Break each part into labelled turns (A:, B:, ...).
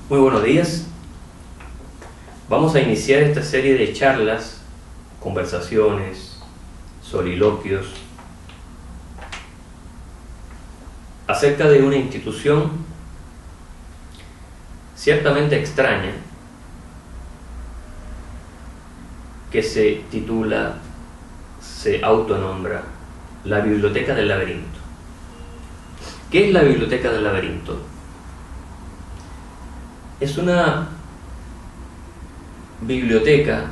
A: Muy buenos días. Vamos a iniciar esta serie de charlas, conversaciones, soliloquios acerca de una institución ciertamente extraña que se titula, se autonombra la Biblioteca del Laberinto. ¿Qué es la Biblioteca del Laberinto? Es una biblioteca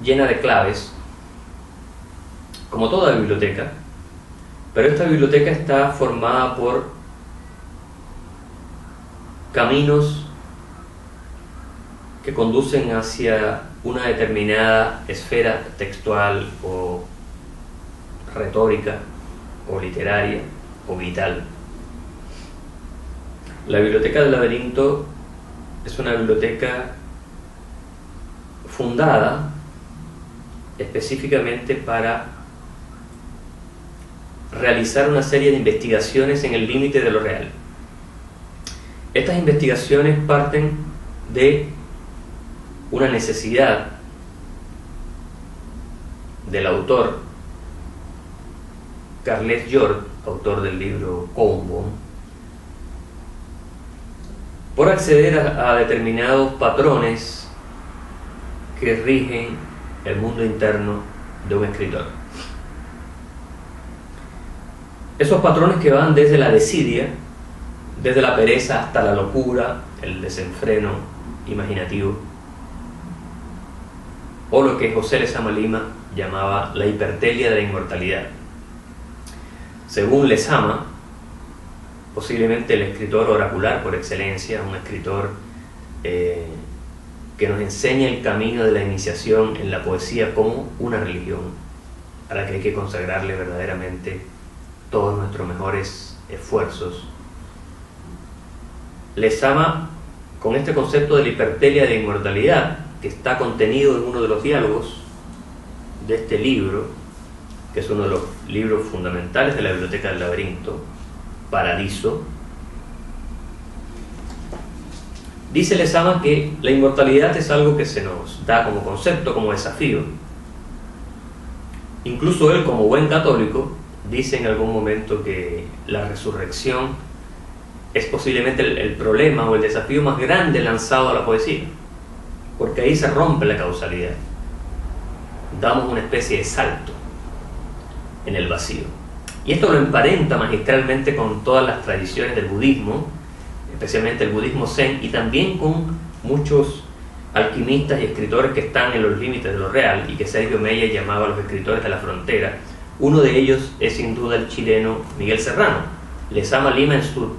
A: llena de claves, como toda biblioteca, pero esta biblioteca está formada por caminos que conducen hacia una determinada esfera textual o retórica o literaria o vital. La Biblioteca del Laberinto es una biblioteca fundada específicamente para realizar una serie de investigaciones en el límite de lo real. Estas investigaciones parten de una necesidad del autor Carles York, autor del libro Combo, por acceder a determinados patrones que rigen el mundo interno de un escritor. Esos patrones que van desde la desidia, desde la pereza hasta la locura, el desenfreno imaginativo, o lo que José Lezama Lima llamaba la hipertelia de la inmortalidad. Según Lezama, posiblemente el escritor oracular por excelencia, un escritor que nos enseña el camino de la iniciación en la poesía como una religión a la que hay que consagrarle verdaderamente todos nuestros mejores esfuerzos. Lezama, con este concepto de la hipertelia de la inmortalidad, que está contenido en uno de los diálogos de este libro, que es uno de los libros fundamentales de la Biblioteca del Laberinto, Paradiso, dice Lezama que la inmortalidad es algo que se nos da como concepto, como desafío. Incluso él, como buen católico, dice en algún momento que la resurrección es posiblemente el problema o el desafío más grande lanzado a la poesía, porque ahí se rompe la causalidad. Damos una especie de salto en el vacío. Y esto lo emparenta magistralmente con todas las tradiciones del budismo, especialmente el budismo zen, y también con muchos alquimistas y escritores que están en los límites de lo real y que Sergio Meyer llamaba a los escritores de la frontera. Uno de ellos es sin duda el chileno Miguel Serrano. Lezama Lima, en su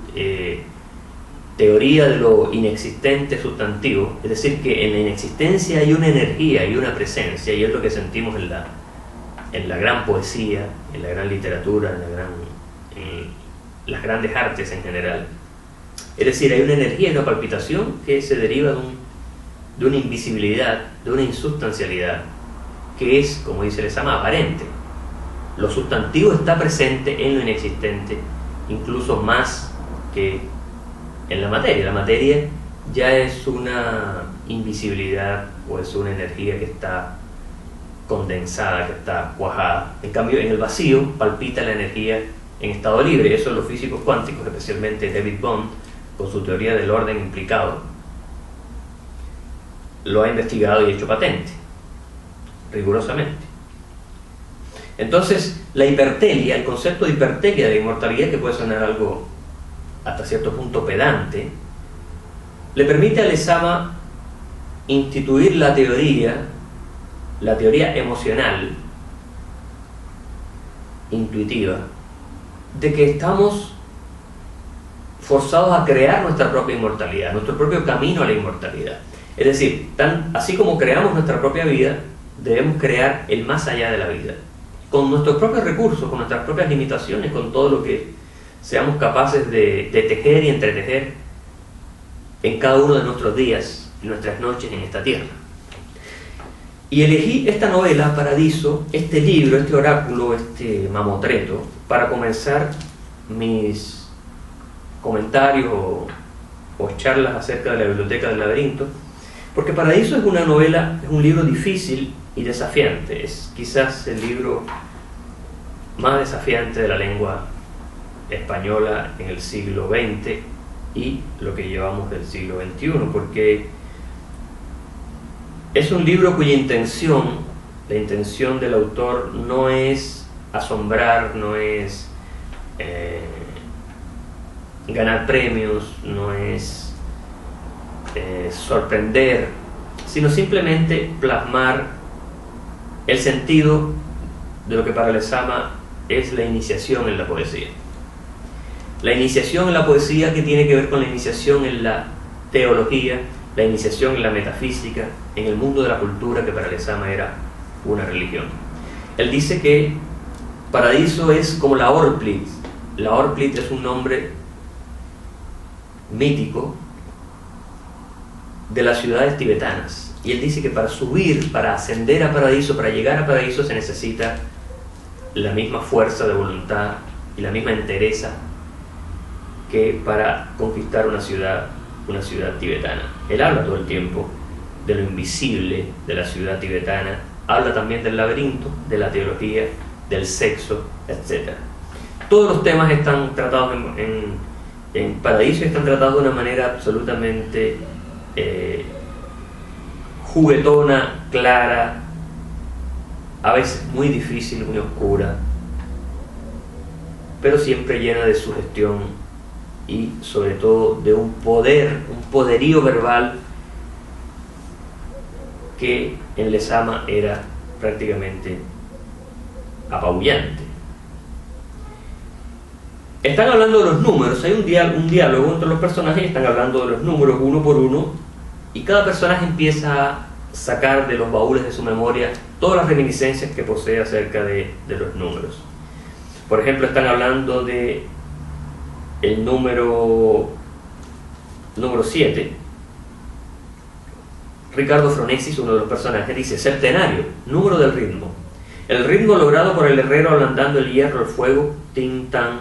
A: teoría de lo inexistente sustantivo, es decir, que en la inexistencia hay una energía y una presencia, y es lo que sentimos en la gran poesía, en la gran literatura, en las grandes artes en general. Es decir, hay una energía y una palpitación que se deriva de una invisibilidad, de una insustancialidad, que es, como dice Lezama, aparente. Lo sustantivo está presente en lo inexistente, incluso más que en la materia. La materia ya es una invisibilidad o es una energía que está condensada, que está cuajada. En cambio, en el vacío palpita la energía en estado libre. Eso los físicos cuánticos, especialmente David Bond, con su teoría del orden implicado, lo ha investigado y hecho patente, rigurosamente. Entonces, la hipertelia, el concepto de hipertelia, de inmortalidad, que puede sonar algo hasta cierto punto pedante, le permite a Lezama instituir la teoría emocional, intuitiva, de que estamos forzados a crear nuestra propia inmortalidad, nuestro propio camino a la inmortalidad. Es decir, así como creamos nuestra propia vida, debemos crear el más allá de la vida, con nuestros propios recursos, con nuestras propias limitaciones, con todo lo que seamos capaces de tejer y entretejer en cada uno de nuestros días y nuestras noches en esta tierra. Y elegí esta novela, Paradiso, este libro, este oráculo, este mamotreto, para comenzar mis comentarios o charlas acerca de la Biblioteca del Laberinto, porque Paradiso es una novela, es un libro difícil y desafiante. Es quizás el libro más desafiante de la lengua española en el siglo XX y lo que llevamos del siglo XXI, porque es un libro cuya la intención del autor no es asombrar, no es ganar premios, no es sorprender, sino simplemente plasmar el sentido de lo que para Lezama es la iniciación en la poesía. La iniciación en la poesía, que tiene que ver con la iniciación en la teología, la iniciación en la metafísica, en el mundo de la cultura, que para Lezama era una religión. Él dice que Paradiso es como la Orplit. La Orplit es un nombre mítico de las ciudades tibetanas. Y él dice que para subir, para ascender a Paradiso, para llegar a Paradiso, se necesita la misma fuerza de voluntad y la misma entereza que para conquistar una ciudad tibetana. Él habla todo el tiempo de lo invisible de la ciudad tibetana, habla también del laberinto, de la teología, del sexo, etc. Todos los temas están tratados en Paradiso y están tratados de una manera absolutamente juguetona, clara, a veces muy difícil, muy oscura, pero siempre llena de sugestión y sobre todo de un poderío verbal que en Lezama era prácticamente apabullante. Están hablando de los números, hay un diálogo entre los personajes y están hablando de los números uno por uno, y cada personaje empieza a sacar de los baúles de su memoria todas las reminiscencias que posee acerca de los números. Por ejemplo, están hablando de el número 7. Ricardo Fronesis, uno de los personajes, dice: septenario, número del ritmo. El ritmo logrado por el herrero ablandando el hierro al fuego, tin tan,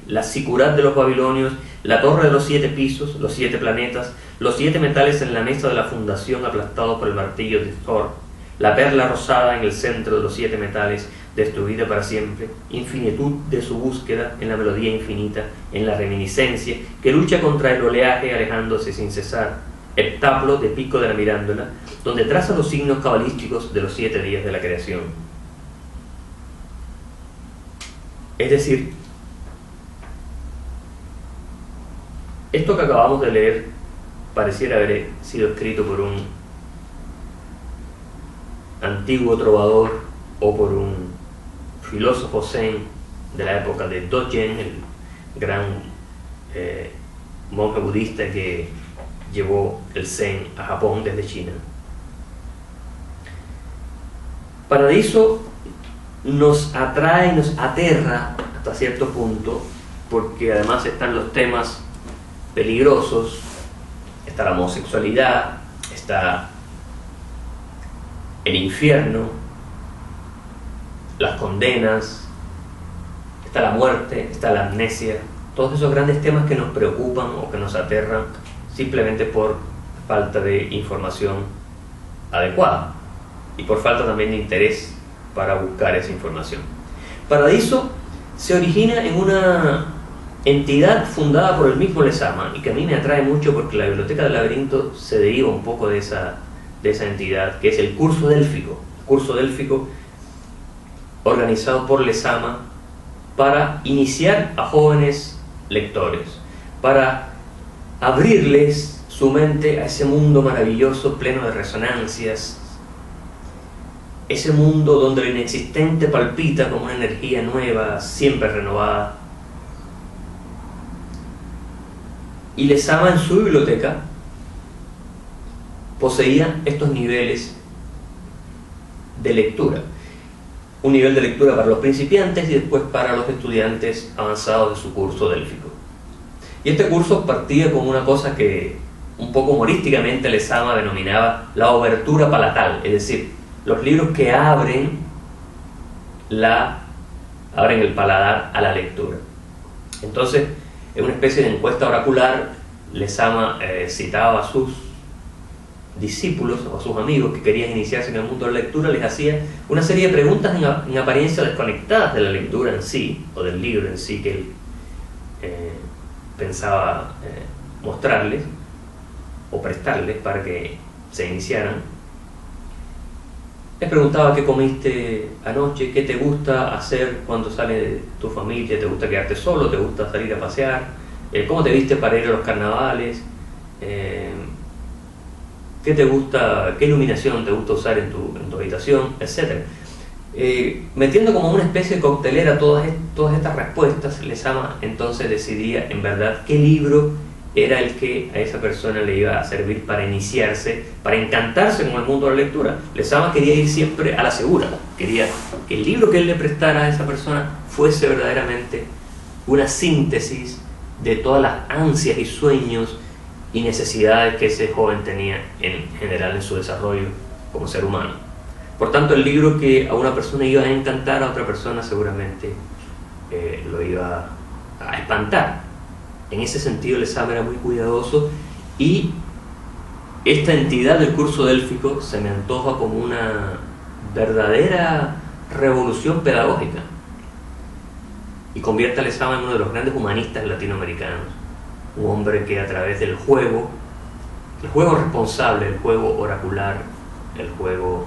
A: la sicurat de los babilonios, la torre de los 7 pisos, los 7 planetas, los 7 metales en la mesa de la fundación aplastados por el martillo de Thor, la perla rosada en el centro de los 7 metales, destruida para siempre, infinitud de su búsqueda en la melodía infinita, en la reminiscencia, que lucha contra el oleaje alejándose sin cesar, heptaplo de pico de la mirándola, donde traza los signos cabalísticos de los 7 días de la creación. Es decir, esto que acabamos de leer pareciera haber sido escrito por un antiguo trovador o por un filósofo zen de la época de Dogen, el gran monje budista que llevó el zen a Japón desde China. Paradiso nos atrae, nos aterra hasta cierto punto, porque además están los temas peligrosos, está la homosexualidad, está el infierno, las condenas, está la muerte, está la amnesia, todos esos grandes temas que nos preocupan o que nos aterran simplemente por falta de información adecuada y por falta también de interés para buscar esa información. Paradiso se origina en una entidad fundada por el mismo Lezama y que a mí me atrae mucho porque la Biblioteca del Laberinto se deriva un poco de esa entidad, que es el curso délfico. El curso délfico organizado por Lezama para iniciar a jóvenes lectores, para abrirles su mente a ese mundo maravilloso pleno de resonancias, ese mundo donde lo inexistente palpita como una energía nueva, siempre renovada. Y Lezama en su biblioteca poseía estos niveles de lectura. Un nivel de lectura para los principiantes y después para los estudiantes avanzados de su curso délfico. Y este curso partía con una cosa que un poco humorísticamente Lezama denominaba la obertura palatal, es decir, los libros que abren el paladar a la lectura. Entonces, en una especie de encuesta oracular, Lezama citaba a sus discípulos o a sus amigos que querían iniciarse en el mundo de la lectura, les hacía una serie de preguntas en apariencia desconectadas de la lectura en sí, o del libro en sí que él pensaba mostrarles o prestarles para que se iniciaran. Les preguntaba qué comiste anoche, qué te gusta hacer cuando sales de tu familia, te gusta quedarte solo, te gusta salir a pasear, cómo te viste para ir a los carnavales, qué te gusta, qué iluminación te gusta usar en tu habitación, etc. Metiendo como una especie de coctelera todas estas respuestas, Lezama entonces decidía en verdad qué libro era el que a esa persona le iba a servir para iniciarse, para encantarse con el mundo de la lectura. Lezama quería ir siempre a la segura, quería que el libro que él le prestara a esa persona fuese verdaderamente una síntesis de todas las ansias y sueños y necesidades que ese joven tenía en general en su desarrollo como ser humano. Por tanto, el libro que a una persona iba a encantar, a otra persona seguramente lo iba a espantar. En ese sentido, Lezama era muy cuidadoso, y esta entidad del curso délfico se me antoja como una verdadera revolución pedagógica y convierte a Lezama en uno de los grandes humanistas latinoamericanos, un hombre que a través del juego responsable, el juego oracular, el juego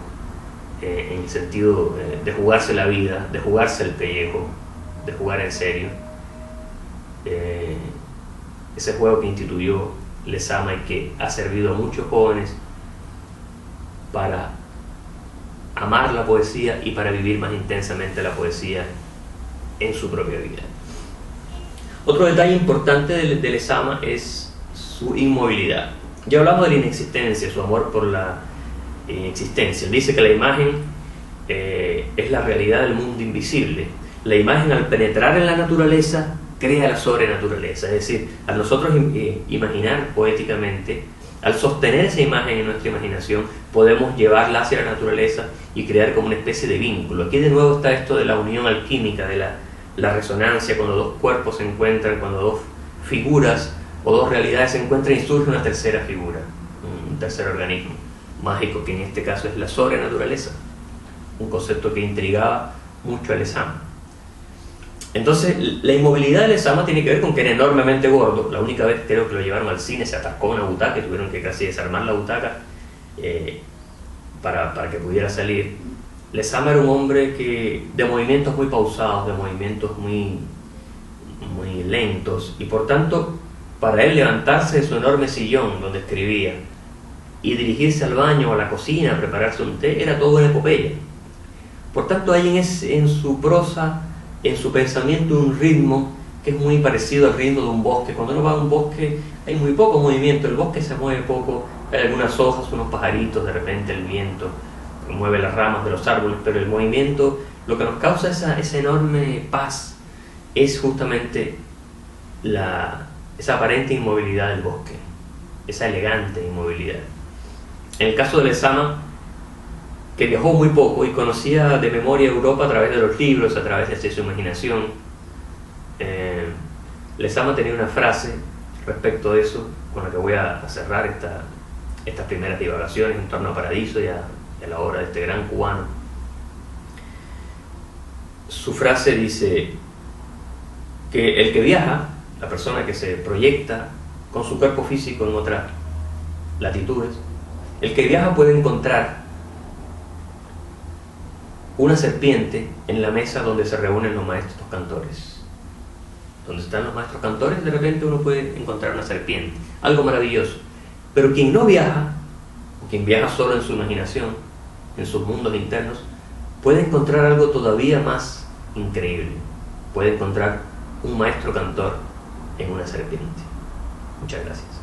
A: en el sentido de jugarse la vida, de jugarse el pellejo, de jugar en serio, ese juego que instituyó Lezama y que ha servido a muchos jóvenes para amar la poesía y para vivir más intensamente la poesía en su propia vida. Otro detalle importante de Lezama es su inmovilidad. Ya hablamos de la inexistencia, su amor por la inexistencia. Él dice que la imagen es la realidad del mundo invisible. La imagen, al penetrar en la naturaleza, crea la sobrenaturaleza. Es decir, al nosotros imaginar poéticamente, al sostener esa imagen en nuestra imaginación, podemos llevarla hacia la naturaleza y crear como una especie de vínculo. Aquí de nuevo está esto de la unión alquímica, de la resonancia, cuando dos cuerpos se encuentran, cuando dos figuras o dos realidades se encuentran y surge una tercera figura, un tercer organismo mágico, que en este caso es la sobrenaturaleza, un concepto que intrigaba mucho a Lezama. Entonces, la inmovilidad de Lezama tiene que ver con que era enormemente gordo. La única vez creo que lo llevaron al cine, se atascó una butaca y tuvieron que casi desarmar la butaca para que pudiera salir. Lezama era un hombre de movimientos muy pausados, de movimientos muy lentos, y por tanto, para él levantarse de su enorme sillón donde escribía y dirigirse al baño o a la cocina a prepararse un té era todo una epopeya. Por tanto, hay en su prosa, en su pensamiento, un ritmo que es muy parecido al ritmo de un bosque. Cuando uno va a un bosque hay muy poco movimiento, el bosque se mueve poco, hay algunas hojas, unos pajaritos, de repente el viento mueve las ramas de los árboles, pero el movimiento, lo que nos causa esa enorme paz, es justamente esa aparente inmovilidad del bosque, esa elegante inmovilidad. En el caso de Lezama, que viajó muy poco y conocía de memoria Europa a través de los libros, a través de su imaginación, Lezama tenía una frase respecto de eso, con la que voy a cerrar estas primeras divagaciones en torno a Paradiso y a la obra de este gran cubano. Su frase dice que el que viaja, la persona que se proyecta con su cuerpo físico en otras latitudes, el que viaja puede encontrar una serpiente en la mesa donde se reúnen los maestros cantores. Donde están los maestros cantores, de repente uno puede encontrar una serpiente, algo maravilloso. Pero quien no viaja, o quien viaja solo en su imaginación, en sus mundos internos, puede encontrar algo todavía más increíble. Puede encontrar un maestro cantor en una serpiente. Muchas gracias.